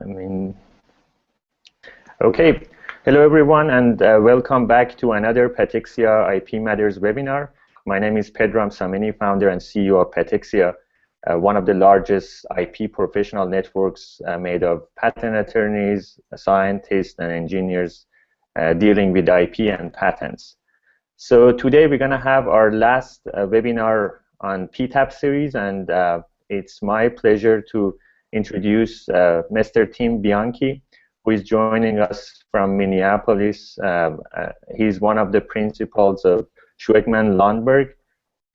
I mean, okay. Hello, everyone, and welcome back to another Petexia IP Matters webinar. My name is Pedram Sameni, founder and CEO of Petexia, one of the largest IP professional networks made of patent attorneys, scientists, and engineers dealing with IP and patents. So today we're going to have our last webinar on PTAB series, and it's my pleasure to introduce Mr. Tim Bianchi, who is joining us from Minneapolis. He's one of the principals of Schwegman Lundberg,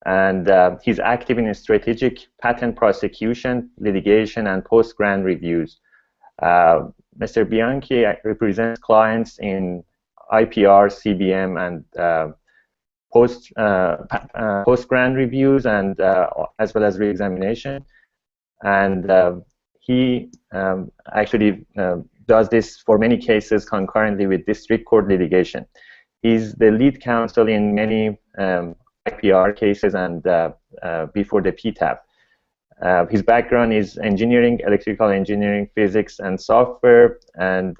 and he's active in strategic patent prosecution, litigation, and post-grant reviews. Mr. Bianchi represents clients in IPR, CBM, and post-grant reviews, and as well as re-examination. And he actually does this for many cases concurrently with district court litigation. He's the lead counsel in many IPR cases and before the PTAB. His background is engineering, electrical engineering, physics, and software, and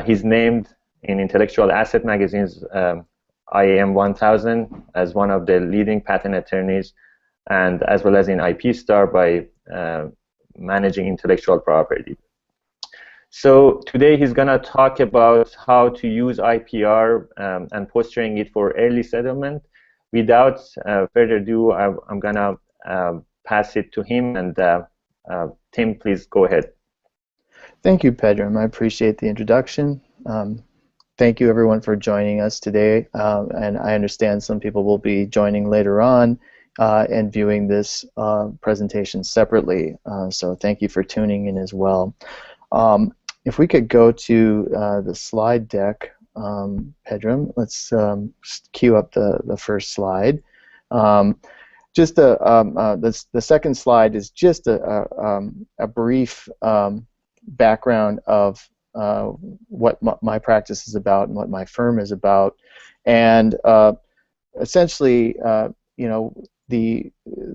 he's named in Intellectual Asset Magazine's IAM 1000 as one of the leading patent attorneys, and as well as in IP Star by managing intellectual property. So today he's going to talk about how to use IPR and posturing it for early settlement. Without further ado, I'm going to pass it to him, and Tim, please go ahead. Thank you, Pedram. I appreciate the introduction. Thank you, everyone, for joining us today. And I understand some people will be joining later on and viewing this presentation separately. So thank you for tuning in as well. If we could go to the slide deck, Pedram, let's cue up the first slide. Just the second slide is just a brief background of what my practice is about and what my firm is about, and essentially, you know,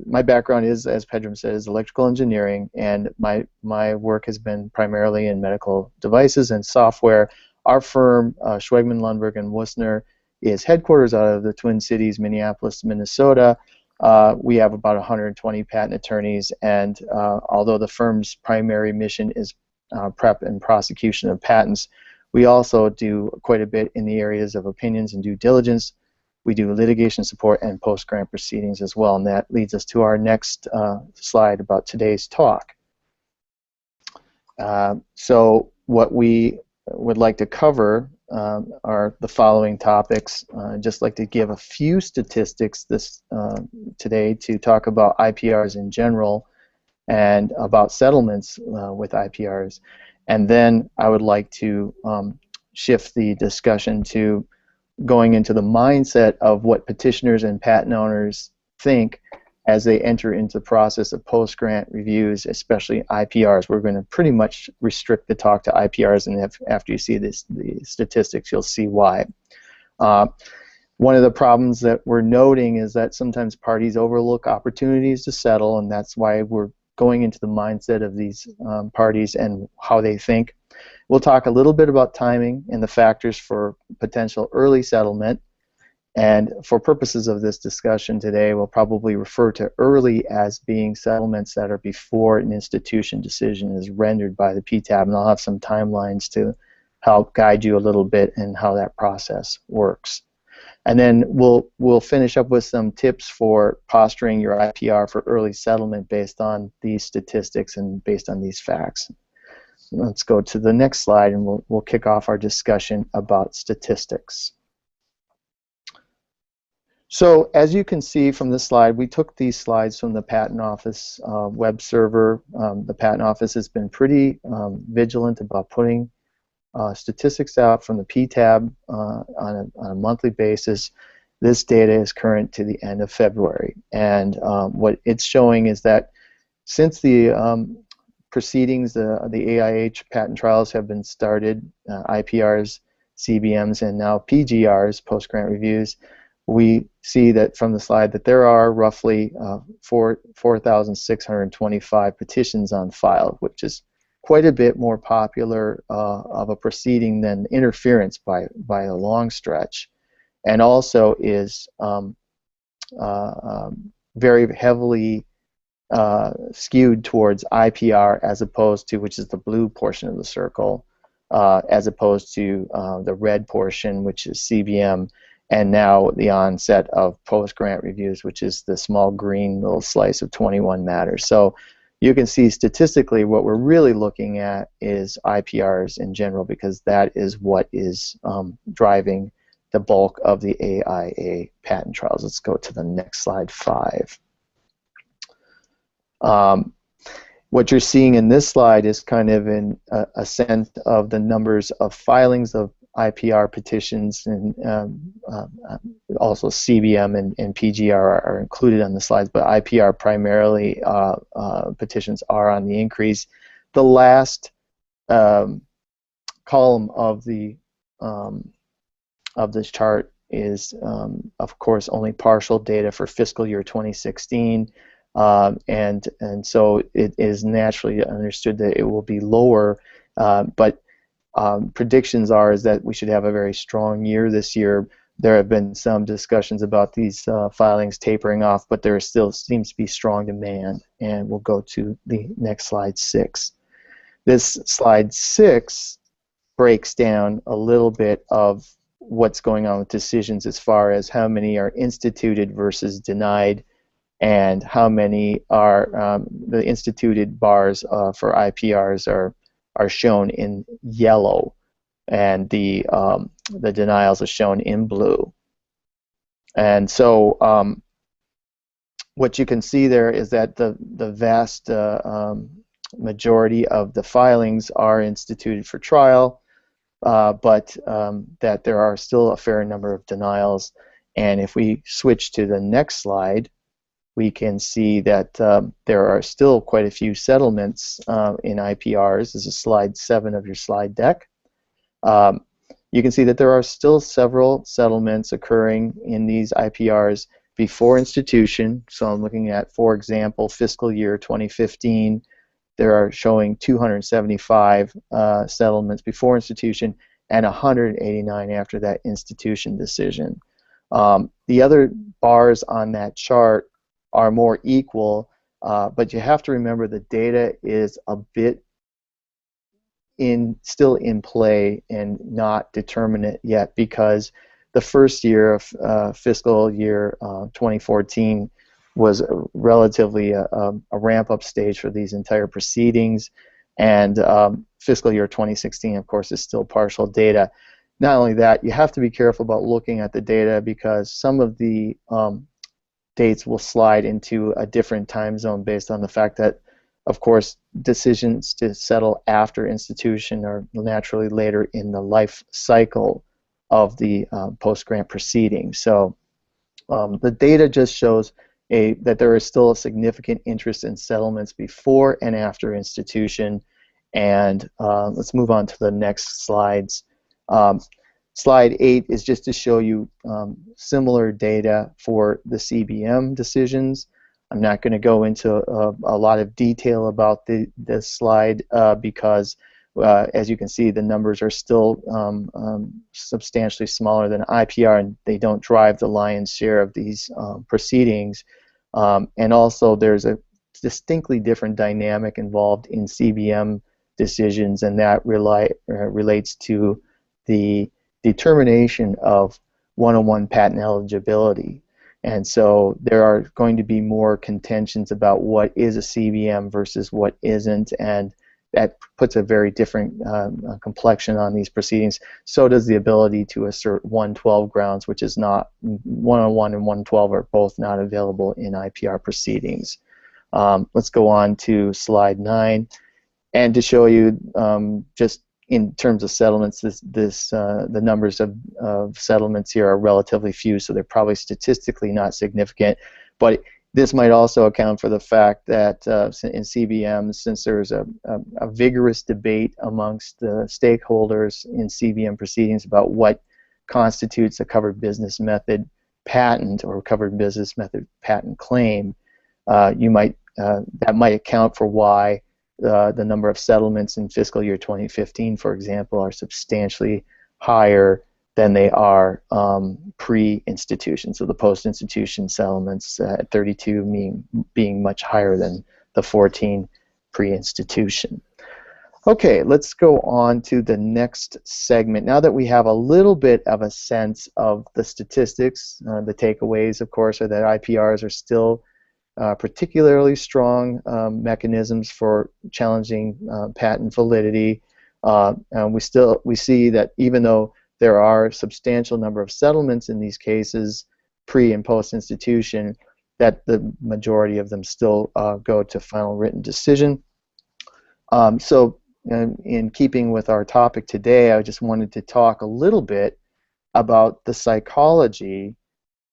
my background is, as Pedram said, is electrical engineering, and my work has been primarily in medical devices and software. Our firm, Schwegman Lundberg Woessner, is headquarters out of the Twin Cities, Minneapolis, Minnesota. We have about 120 patent attorneys, and although the firm's primary mission is prep and prosecution of patents, we also do quite a bit in the areas of opinions and due diligence. We do litigation support and post-grant proceedings as well, and that leads us to our next slide about today's talk. So what we would like to cover are the following topics. I'd just like to give a few statistics today to talk about IPRs in general and about settlements with IPRs. And then I would like to shift the discussion to going into the mindset of what petitioners and patent owners think as they enter into the process of post-grant reviews, especially IPRs. We're going to pretty much restrict the talk to IPRs, and after you see the statistics, you'll see why. One of the problems that we're noting is that sometimes parties overlook opportunities to settle, and that's why we're going into the mindset of these parties and how they think. We'll talk a little bit about timing and the factors for potential early settlement. And for purposes of this discussion today, we'll probably refer to early as being settlements that are before an institution decision is rendered by the PTAB. And I'll have some timelines to help guide you a little bit in how that process works. And then we'll finish up with some tips for posturing your IPR for early settlement based on these statistics and based on these facts. Let's go to the next slide, and we'll kick off our discussion about statistics. So as you can see from this slide, we took these slides from the Patent Office web server. The Patent Office has been pretty vigilant about putting statistics out from the PTAB on a monthly basis. This data is current to the end of February, and what it's showing is that since the proceedings, the AIH patent trials have been started, IPRs, CBMs, and now PGRs, post-grant reviews, we see that from the slide that there are roughly 4,625 petitions on file, which is quite a bit more popular of a proceeding than interference by a long stretch, and also is very heavily skewed towards IPR as opposed to, which is the blue portion of the circle, as opposed to the red portion, which is CBM, and now the onset of post-grant reviews, which is the small green little slice of 21 matters. So you can see statistically what we're really looking at is IPRs in general, because that is what is driving the bulk of the AIA patent trials. Let's go to the next slide, 5. What you're seeing in this slide is kind of an ascent of the numbers of filings of IPR petitions, and also CBM and PGR are included on the slides, but IPR primarily petitions are on the increase. The last column of this chart is, of course, only partial data for fiscal year 2016. And so it is naturally understood that it will be lower, but predictions is that we should have a very strong year this year. There have been some discussions about these filings tapering off, but there still seems to be strong demand. And we'll go to the next slide, 6. This slide 6 breaks down a little bit of what's going on with decisions as far as how many are instituted versus denied, and how many are the instituted bars for IPRs are shown in yellow, and the denials are shown in blue. And so what you can see there is that the vast majority of the filings are instituted for trial, but that there are still a fair number of denials. And if we switch to the next slide, we can see that there are still quite a few settlements in IPRs. This is slide 7 of your slide deck. You can see that there are still several settlements occurring in these IPRs before institution. So I'm looking at, for example, fiscal year 2015. There are showing 275 settlements before institution and 189 after that institution decision. The other bars on that chart are more equal, but you have to remember the data is a bit still in play and not determinate yet, because the first year of fiscal year 2014 was relatively a ramp-up stage for these entire proceedings, and fiscal year 2016, of course, is still partial data. Not only that, you have to be careful about looking at the data, because some of the dates will slide into a different time zone based on the fact that, of course, decisions to settle after institution are naturally later in the life cycle of the post-grant proceeding. So the data just shows that there is still a significant interest in settlements before and after institution. And let's move on to the next slides. Slide 8 is just to show you similar data for the CBM decisions. I'm not going to go into a lot of detail about this slide because, as you can see, the numbers are still substantially smaller than IPR, and they don't drive the lion's share of these proceedings. And also, there's a distinctly different dynamic involved in CBM decisions, and that relates to the determination of 101 patent eligibility. And so there are going to be more contentions about what is a CBM versus what isn't, and that puts a very different complexion on these proceedings. So does the ability to assert 112 grounds, which is not, 101 and 112 are both not available in IPR proceedings. Let's go on to slide 9, and to show you just in terms of settlements, the numbers of settlements here are relatively few, so they're probably statistically not significant. But this might also account for the fact that in CBM, since there's a vigorous debate amongst the stakeholders in CBM proceedings about what constitutes a covered business method patent or covered business method patent claim, that might account for why the number of settlements in fiscal year 2015, for example, are substantially higher than they are pre-institution. So the post-institution settlements at 32 being much higher than the 14 pre-institution. Okay, let's go on to the next segment. Now that we have a little bit of a sense of the statistics, the takeaways, of course, are that IPRs are still particularly strong mechanisms for challenging patent validity. And we see that even though there are a substantial number of settlements in these cases, pre and post institution, that the majority of them still go to final written decision. So in keeping with our topic today, I just wanted to talk a little bit about the psychology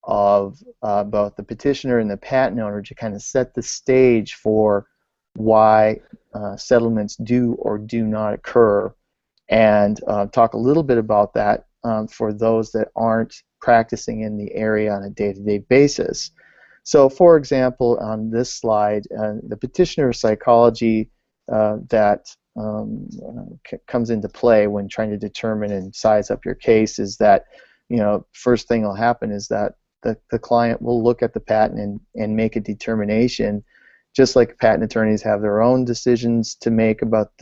of both the petitioner and the patent owner to kind of set the stage for why settlements do or do not occur, and talk a little bit about that for those that aren't practicing in the area on a day-to-day basis. So, for example, on this slide, the petitioner psychology that comes into play when trying to determine and size up your case is that, first thing will happen is that the client will look at the patent and make a determination. Just like patent attorneys have their own decisions to make about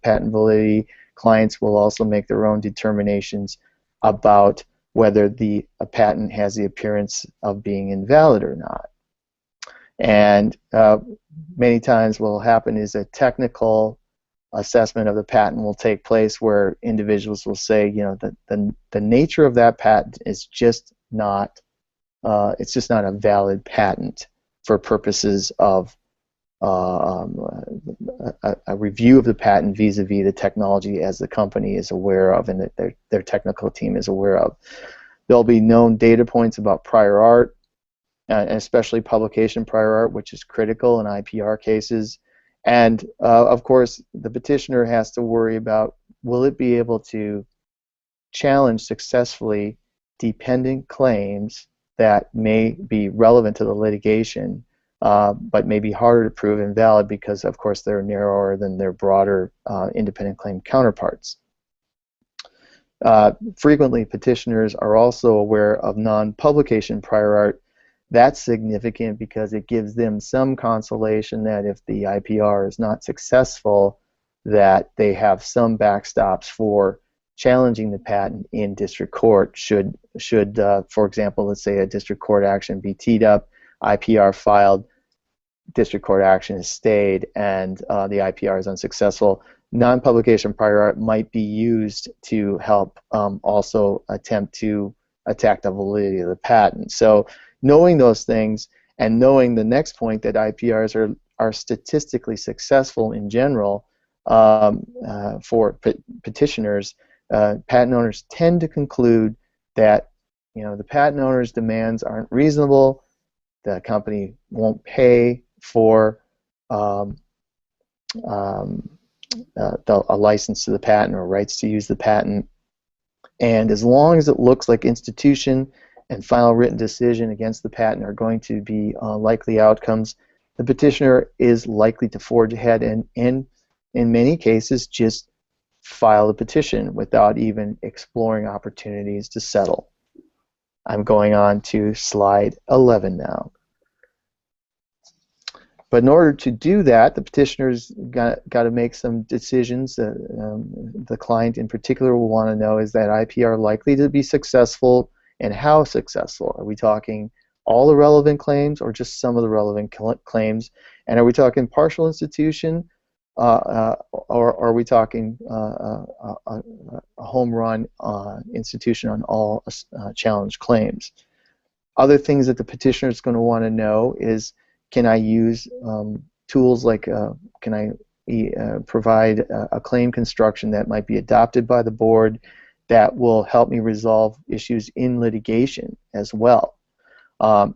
patent validity, clients will also make their own determinations about whether a patent has the appearance of being invalid or not. And many times what will happen is a technical assessment of the patent will take place where individuals will say, the nature of that patent is just not, it's just not a valid patent for purposes of a review of the patent vis-a-vis the technology as the company is aware of and that their technical team is aware of. There'll be known data points about prior art, and especially publication prior art, which is critical in IPR cases. And of course, the petitioner has to worry about, will it be able to challenge successfully dependent claims that may be relevant to the litigation, but may be harder to prove invalid because, of course, they're narrower than their broader independent claim counterparts. Frequently, petitioners are also aware of non-publication prior art. That's significant because it gives them some consolation that if the IPR is not successful, that they have some backstops for challenging the patent in district court should for example, let's say a district court action be teed up, IPR filed, district court action is stayed, and the IPR is unsuccessful. Non-publication prior art might be used to help also attempt to attack the validity of the patent. So knowing those things and knowing the next point that IPRs are statistically successful in general for petitioners, patent owners tend to conclude that the patent owner's demands aren't reasonable, the company won't pay for a license to the patent or rights to use the patent, and as long as it looks like institution and final written decision against the patent are going to be likely outcomes, the petitioner is likely to forge ahead and in many cases just file a petition without even exploring opportunities to settle. I'm going on to slide 11 now. But in order to do that, the petitioner's got to make some decisions. The client in particular will want to know, is that IPR likely to be successful, and how successful? Are we talking all the relevant claims or just some of the relevant claims? And are we talking partial institution or are we talking a home run institution on all challenged claims? Other things that the petitioner is going to want to know is, can I use tools like, can I provide a claim construction that might be adopted by the board that will help me resolve issues in litigation as well? The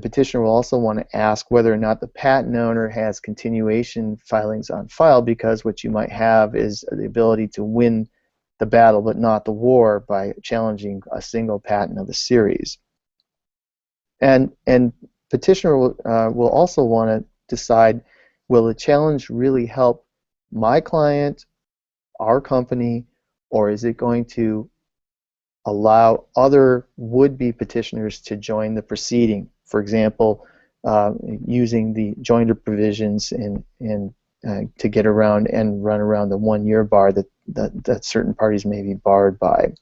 petitioner will also want to ask whether or not the patent owner has continuation filings on file, because what you might have is the ability to win the battle but not the war by challenging a single patent of the series. And petitioner will also want to decide, will the challenge really help my client, our company, or is it going to allow other would-be petitioners to join the proceeding? For example, using the joinder provisions and to get around and run around the 1-year bar that certain parties may be barred by.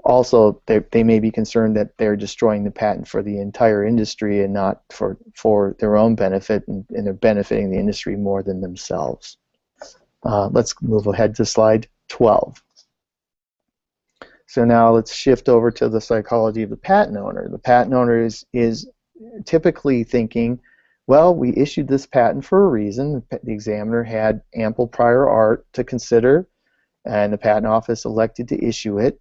Also, they may be concerned that they're destroying the patent for the entire industry and not for their own benefit, and they're benefiting the industry more than themselves. Let's move ahead to slide 12. So now let's shift over to the psychology of the patent owner. The patent owner is typically thinking, well, we issued this patent for a reason. The examiner had ample prior art to consider, and the patent office elected to issue it.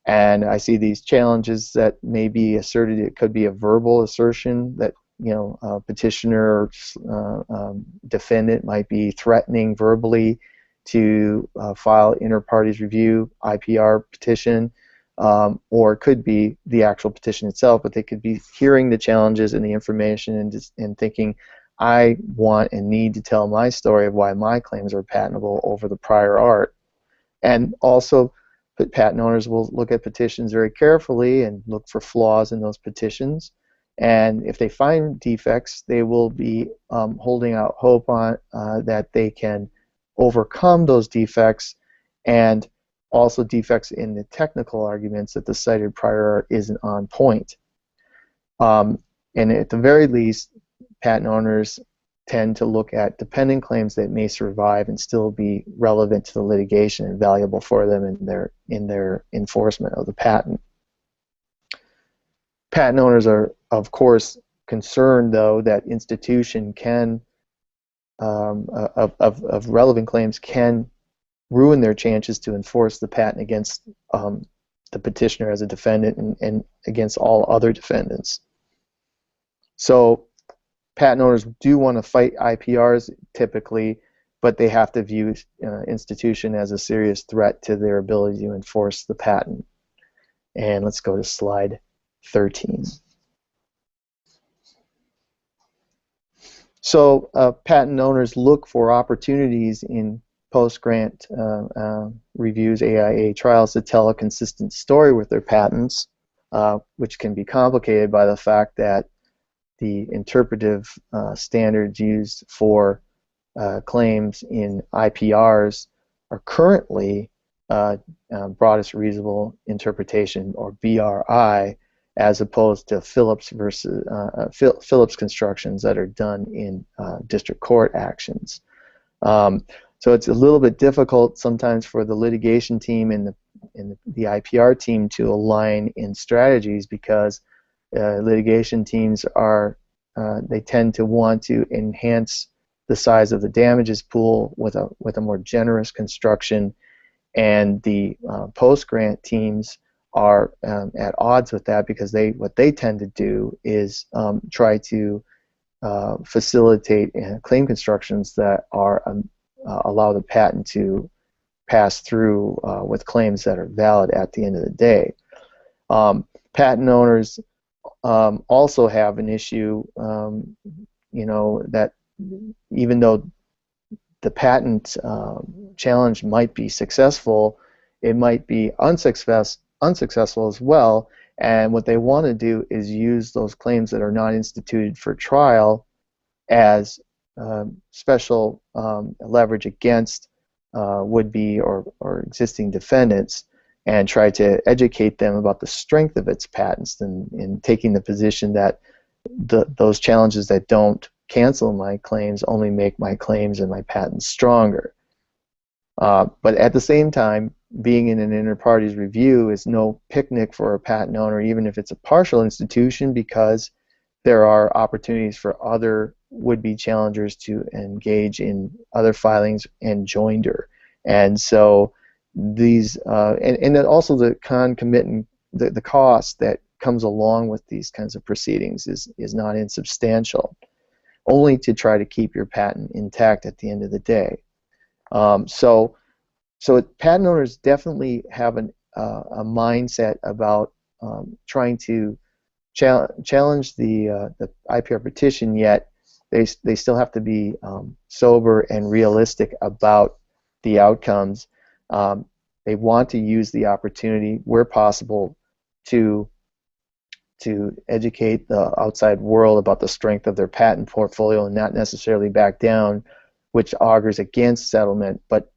And I see these challenges that may be asserted. It could be a verbal assertion that, you know, a petitioner or defendant might be threatening verbally to file inter-parties review, IPR petition, or it could be the actual petition itself, but they could be hearing the challenges and the information and thinking, I want and need to tell my story of why my claims are patentable over the prior art. And also, patent owners will look at petitions very carefully and look for flaws in those petitions. And if they find defects, they will be holding out hope on that they can overcome those defects, and also defects in the technical arguments that the cited prior art isn't on point. And at the very least, patent owners tend to look at dependent claims that may survive and still be relevant to the litigation and valuable for them in their enforcement of the patent. Patent owners are, of course, concerned, though, that institution can of relevant claims can ruin their chances to enforce the patent against the petitioner as a defendant and against all other defendants. So patent owners do want to fight IPRs typically, but they have to view institution as a serious threat to their ability to enforce the patent. And let's go to slide 13. So patent owners look for opportunities in post-grant reviews, AIA trials, to tell a consistent story with their patents, which can be complicated by the fact that the interpretive standards used for claims in IPRs are currently broadest reasonable interpretation, or BRI, as opposed to Phillips versus Phillips constructions that are done in district court actions. So it's a little bit difficult sometimes for the litigation team and the IPR team to align in strategies, because litigation teams are they tend to want to enhance the size of the damages pool with a more generous construction, and the post-grant teams are at odds with that, because what they tend to do is try to facilitate claim constructions that are allow the patent to pass through with claims that are valid at the end of the day. Patent owners also have an issue, you know, that even though the patent challenge might be successful, it might be unsuccessful as well, and what they want to do is use those claims that are not instituted for trial as special leverage against would-be or existing defendants, and try to educate them about the strength of its patents, and taking the position that those challenges that don't cancel my claims only make my claims and my patents stronger. But at the same time, being in an inter-parties review is no picnic for a patent owner, even if it's a partial institution, because there are opportunities for other would-be challengers to engage in other filings and joinder. And so these, and then also the concomitant, the cost that comes along with these kinds of proceedings is not insubstantial, only to try to keep your patent intact at the end of the day. So patent owners definitely have a mindset about trying to challenge the IPR petition, yet they still have to be sober and realistic about the outcomes. They want to use the opportunity where possible to educate the outside world about the strength of their patent portfolio and not necessarily back down, which augurs against settlement. But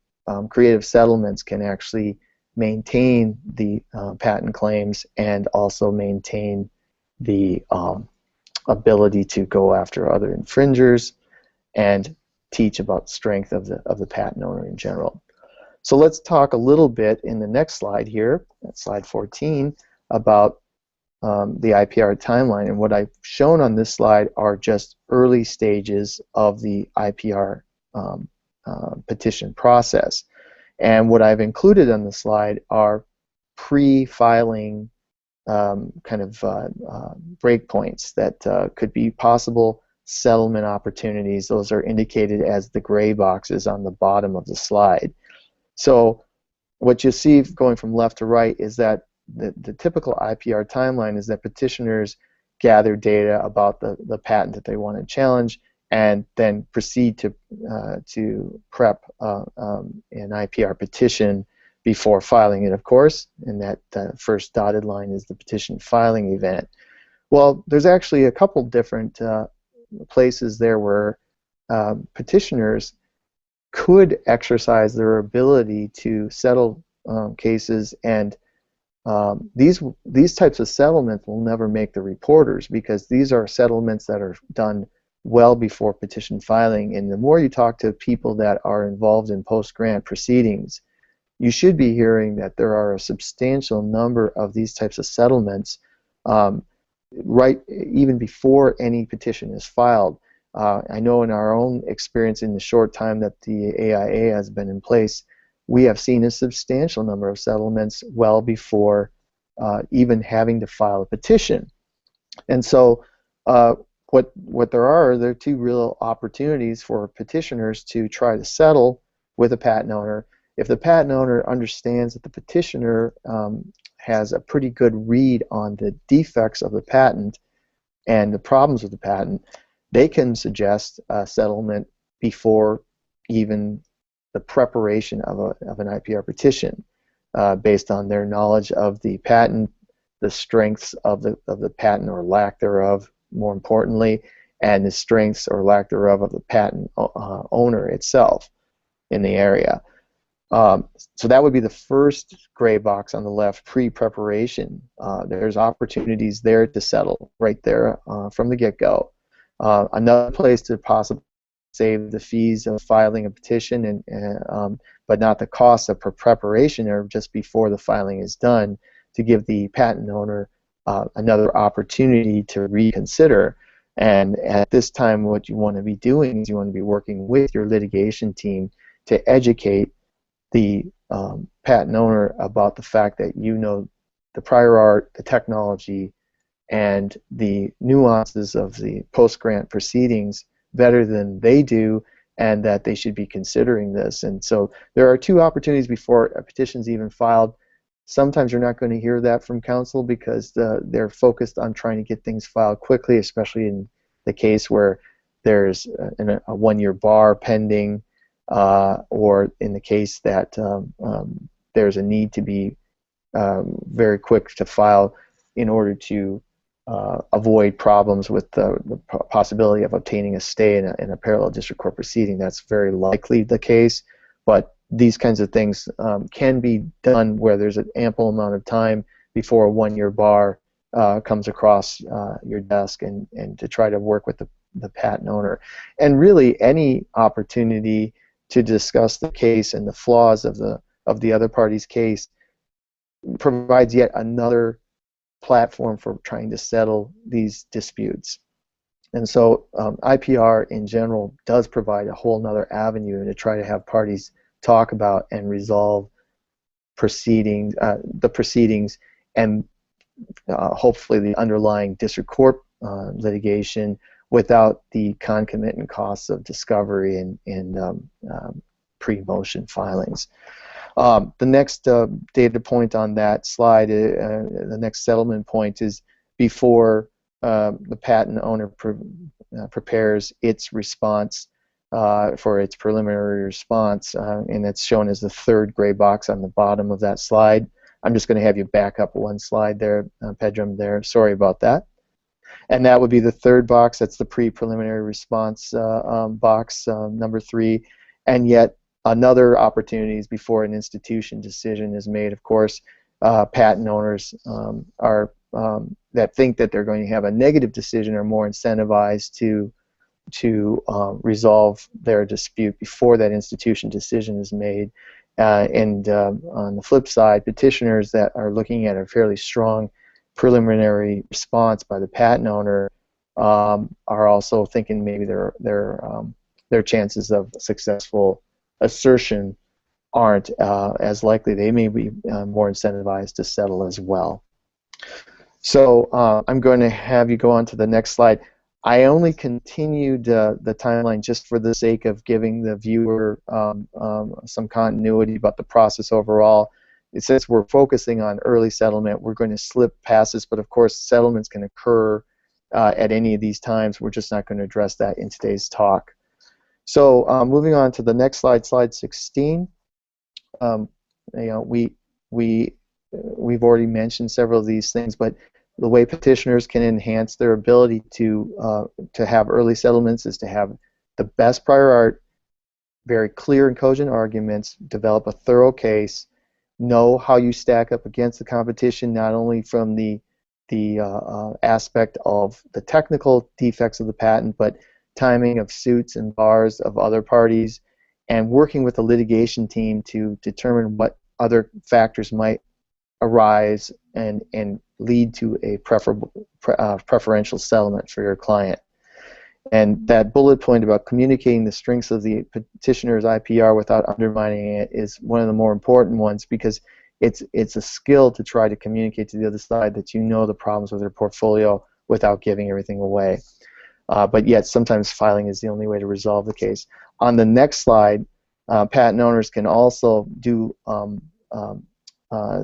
creative settlements can actually maintain the patent claims and also maintain the ability to go after other infringers and teach about the strength of the patent owner in general. So let's talk a little bit in the next slide here, slide 14, about the IPR timeline. And what I've shown on this slide are just early stages of the IPR petition process. And what I've included on the slide are pre-filing kind of breakpoints that could be possible settlement opportunities. Those are indicated as the gray boxes on the bottom of the slide. So what you see going from left to right is that the typical IPR timeline is that petitioners gather data about the patent that they want to challenge and then proceed to prep an IPR petition before filing it, of course, and that first dotted line is the petition filing event. Well, there's actually a couple different places there where petitioners could exercise their ability to settle cases, and these types of settlements will never make the reporters because these are settlements that are done well before petition filing. And the more you talk to people that are involved in post-grant proceedings, you should be hearing that there are a substantial number of these types of settlements right even before any petition is filed. I know in our own experience in the short time that the AIA has been in place, we have seen a substantial number of settlements well before even having to file a petition. And so what there are two real opportunities for petitioners to try to settle with a patent owner. If the patent owner understands that the petitioner has a pretty good read on the defects of the patent and the problems with the patent, they can suggest a settlement before even the preparation of an IPR petition based on their knowledge of the patent, the strengths of the patent or lack thereof, more importantly, and the strengths or lack thereof of the patent owner itself in the area. So that would be the first gray box on the left, pre-preparation. There's opportunities there to settle right there from the get-go. Another place to possibly save the fees of filing a petition, but not the cost of preparation or just before the filing is done, to give the patent owner another opportunity to reconsider. And at this time, what you want to be doing is you want to be working with your litigation team to educate the patent owner about the fact that you know the prior art, the technology, and the nuances of the post-grant proceedings better than they do, and that they should be considering this. And so there are two opportunities before a petition's even filed. Sometimes you're not going to hear that from counsel because they're focused on trying to get things filed quickly, especially in the case where there's a one-year bar pending, or in the case that there's a need to be very quick to file in order to avoid problems with the possibility of obtaining a stay in a parallel district court proceeding. That's very likely the case, but these kinds of things can be done where there's an ample amount of time before a one-year bar comes across your desk, and to try to work with the patent owner. And really any opportunity to discuss the case and the flaws of the other party's case provides yet another platform for trying to settle these disputes. And so IPR in general does provide a whole nother avenue to try to have parties talk about and resolve proceedings, the proceedings, and hopefully the underlying district court litigation without the concomitant costs of discovery and pre-motion filings. The next data point on that slide, the next settlement point, is before the patent owner prepares its response for its preliminary response, and it's shown as the third gray box on the bottom of that slide. I'm just going to have you back up one slide there, Pedram, there. Sorry about that. And that would be the third box. That's the pre-preliminary response box, number 3. And yet another opportunity is before an institution decision is made. Of course, patent owners that think that they're going to have a negative decision are more incentivized to resolve their dispute before that institution decision is made. And on the flip side, petitioners that are looking at a fairly strong preliminary response by the patent owner are also thinking maybe their chances of successful assertion aren't as likely. They may be more incentivized to settle as well. So I'm going to have you go on to the next slide. I only continued the timeline just for the sake of giving the viewer some continuity about the process overall. Since we're focusing on early settlement, we're going to slip past this, but of course settlements can occur at any of these times. We're just not going to address that in today's talk. So moving on to the next slide, slide 16. We've already mentioned several of these things, but the way petitioners can enhance their ability to have early settlements is to have the best prior art, very clear and cogent arguments, develop a thorough case, know how you stack up against the competition, not only from the aspect of the technical defects of the patent, but timing of suits and bars of other parties, and working with the litigation team to determine what other factors might arise and lead to a preferential settlement for your client. And that bullet point about communicating the strengths of the petitioner's IPR without undermining it is one of the more important ones, because it's a skill to try to communicate to the other side that you know the problems with their portfolio without giving everything away. But yet sometimes filing is the only way to resolve the case. On the next slide, patent owners can also do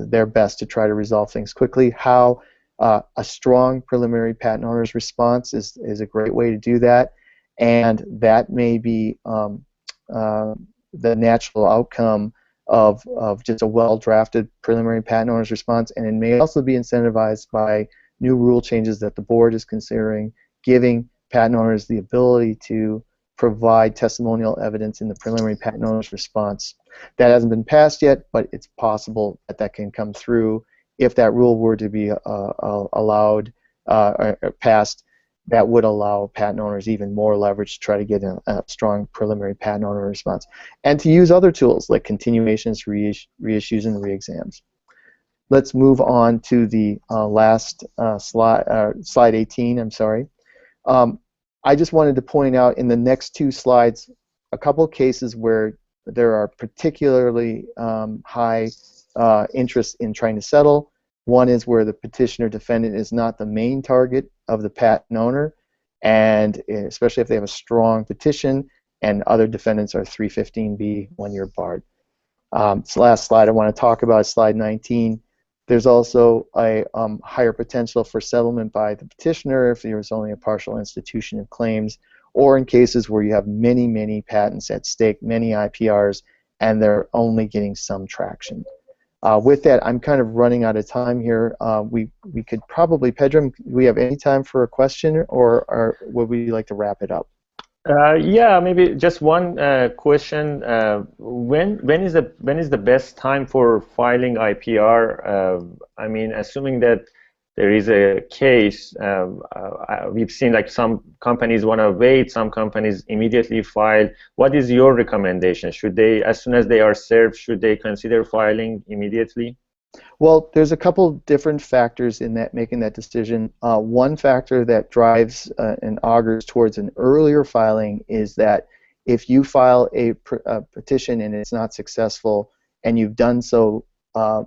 their best to try to resolve things quickly. How a strong preliminary patent owner's response is a great way to do that, and that may be the natural outcome of just a well-drafted preliminary patent owner's response, and it may also be incentivized by new rule changes that the board is considering, giving patent owners the ability to provide testimonial evidence in the preliminary patent owner's response. That hasn't been passed yet, but it's possible that that can come through. If that rule were to be allowed or passed, that would allow patent owners even more leverage to try to get a strong preliminary patent owner response, and to use other tools like continuations, reissues, and reexams. Let's move on to the last slide, slide 18. I'm sorry. I just wanted to point out in the next two slides a couple cases where there are particularly high interest in trying to settle. One is where the petitioner defendant is not the main target of the patent owner, and especially if they have a strong petition, and other defendants are 315B, 1-year barred. This last slide I want to talk about is slide 19. There's also a higher potential for settlement by the petitioner if there is only a partial institution of claims, or in cases where you have many, many patents at stake, many IPRs, and they're only getting some traction. With that, I'm kind of running out of time here. We could probably, Pedram, do we have any time for a question, or would we like to wrap it up? Yeah, maybe just one question. When is the best time for filing IPR? I mean, assuming that there is a case, we've seen like some companies want to wait, some companies immediately file. What is your recommendation? Should they, as soon as they are served, should they consider filing immediately? Well, there's a couple different factors in that making that decision. One factor that drives and augurs towards an earlier filing is that if you file a petition and it's not successful, and you've done so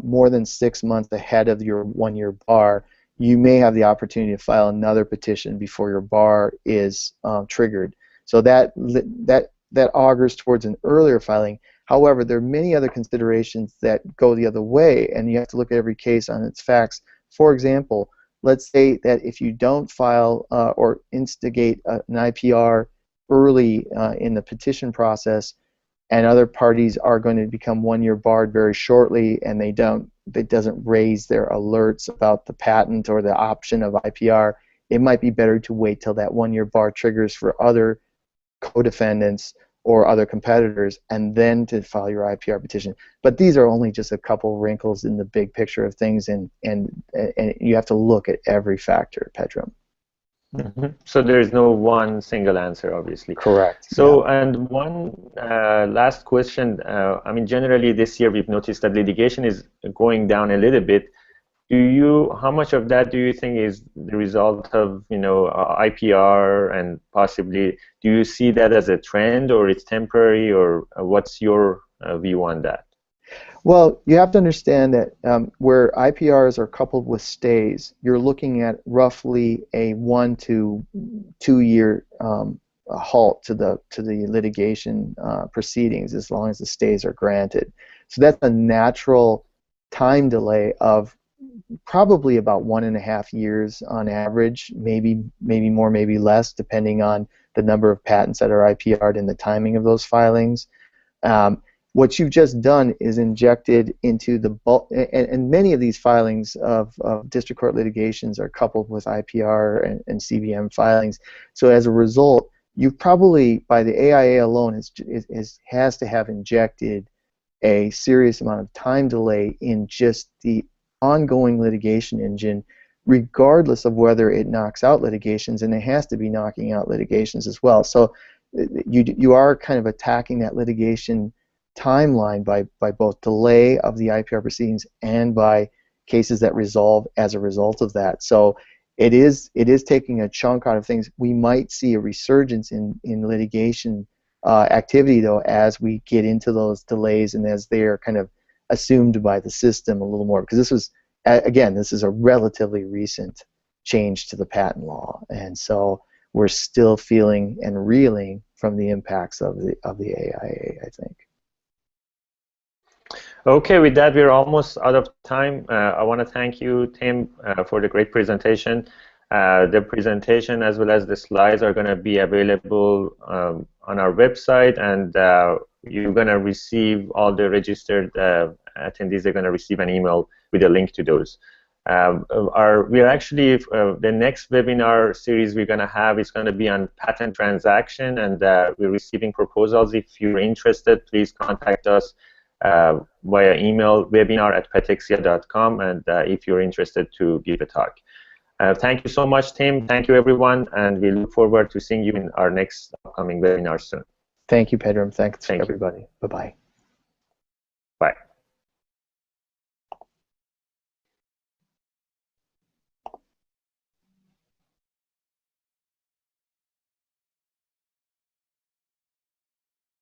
more than 6 months ahead of your 1-year bar, you may have the opportunity to file another petition before your bar is triggered. So that augurs towards an earlier filing. However, there are many other considerations that go the other way, and you have to look at every case on its facts. For example, let's say that if you don't file or instigate an IPR early in the petition process, and other parties are going to become 1 year barred very shortly, and it doesn't raise their alerts about the patent or the option of IPR, it might be better to wait till that 1 year bar triggers for other co-defendants or other competitors, and then to file your IPR petition. But these are only just a couple wrinkles in the big picture of things, and you have to look at every factor, Pedram. Mm-hmm. So there is no one single answer, obviously. Correct. So, yeah. And one last question. I mean, generally this year we've noticed that litigation is going down a little bit. How much of that do you think is the result of, IPR, and possibly, do you see that as a trend, or it's temporary, or what's your view on that? Well, you have to understand that where IPRs are coupled with stays, you're looking at roughly a 1 to 2 year halt to the litigation proceedings, as long as the stays are granted. So that's a natural time delay of probably about 1.5 years on average, maybe more, maybe less, depending on the number of patents that are IPR'd and the timing of those filings. What you've just done is injected into the bulk, and many of these filings of district court litigations are coupled with IPR and CBM filings. So as a result, you probably, by the AIA alone, has to have injected a serious amount of time delay in just the ongoing litigation engine, regardless of whether it knocks out litigations, and it has to be knocking out litigations as well. So you are kind of attacking that litigation timeline by both delay of the IPR proceedings and by cases that resolve as a result of that. So it is taking a chunk out of things. We might see a resurgence in litigation activity, though, as we get into those delays and as they are kind of assumed by the system a little more, because this was, again, this is a relatively recent change to the patent law, and so we're still feeling and reeling from the impacts of the AIA, I think. Okay, with that, we're almost out of time. I want to thank you, Tim, for the great presentation. The presentation as well as the slides are going to be available on our website, and you're going to receive, all the registered attendees are going to receive an email with a link to those. We are actually, the next webinar series we're going to have is going to be on patent transaction, and we're receiving proposals. If you're interested, please contact us via email, webinar@petexia.com, and if you're interested to give a talk. Thank you so much, Tim. Thank you, everyone, and we look forward to seeing you in our next upcoming webinar soon. Thank you, Pedram. Thanks, everybody. Bye-bye.